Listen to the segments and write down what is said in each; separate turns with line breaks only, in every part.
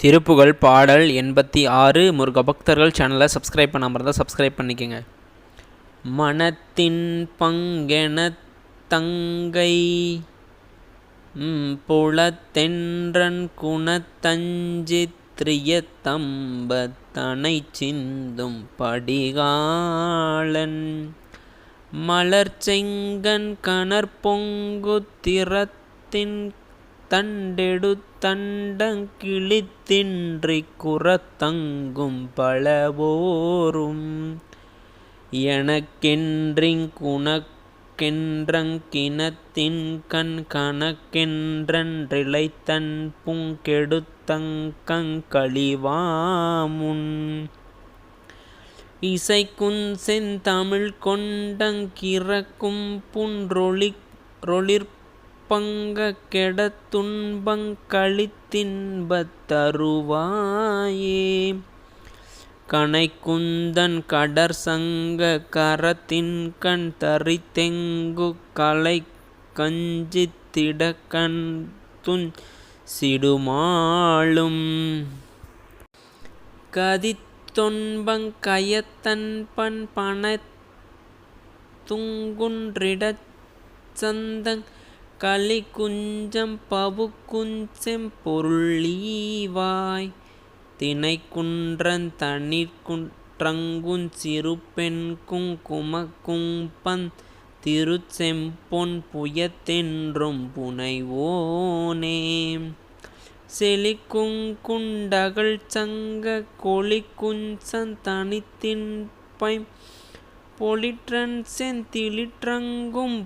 திருப்புகழ் பாடல் 86 முருக பக்தர்கள் சேனலை சப்ஸ்கிரைப் பண்ணாமல் இருந்தால் சப்ஸ்கிரைப் பண்ணிக்கோங்க. மனத்தின் பங்கெனத் தங்கை புலத்தென்றன் குணத்தஞ்சித்ரியத்தம்பத்தனை சிந்தும் படிகாலன் மலர்ச்செங்கண் கனற்பொங்கு திறத்தின் தண்டெடுத்தண்டங்கிழித்தின்றிக் குறத்தங்கும் பலவோரும் எனக்கென்றிங்குனக்கென்றங்கினத்தின்கண் கணக்கென்றன்றிழைத்தன் புங்கெடுத்தங்கங்களிவாமுன் இசைக்குஞ் செந்தமிழ் கொண்டங்கிறக்கும் புன்றொளிர்ப்பங்கக் கெடத் துன்பங்களித்தின்பத் தருவாயே கனைக்குந்தன் கடற்சங்க கரத்தின்கண் தரித்தெங்கு கலைக்கஞ்சித்திடக்கண்துஞ் சிடுமாலும் கதித்தொன்பங் கயத்தன்பன் பனைத்துங்குன்றிடச் சந்தங் கலிகுஞ்சம் பவுக்குஞ்செம்பொருளீவாய் தினைக்குன்றந் தனிற்குன்றங்குஞ் சிறுபெண்குங் குமக்கும்பந் திருச்செம்பொன் புயத்தென்றும் புனைவோனே செழிக்குங் குண்டகழ்ச்சங்க கொழிக்குஞ்சந் தனித்தின்பைம் பொழிற்றன் செந்திளிற்றங்கும்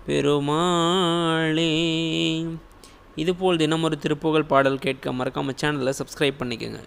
பெருமாளே. இதுபோல் தினமொரு திருப்புகழ் பாடல் கேட்க மறக்காம சேனலை சப்ஸ்கிரைப் பண்ணிக்கோங்க.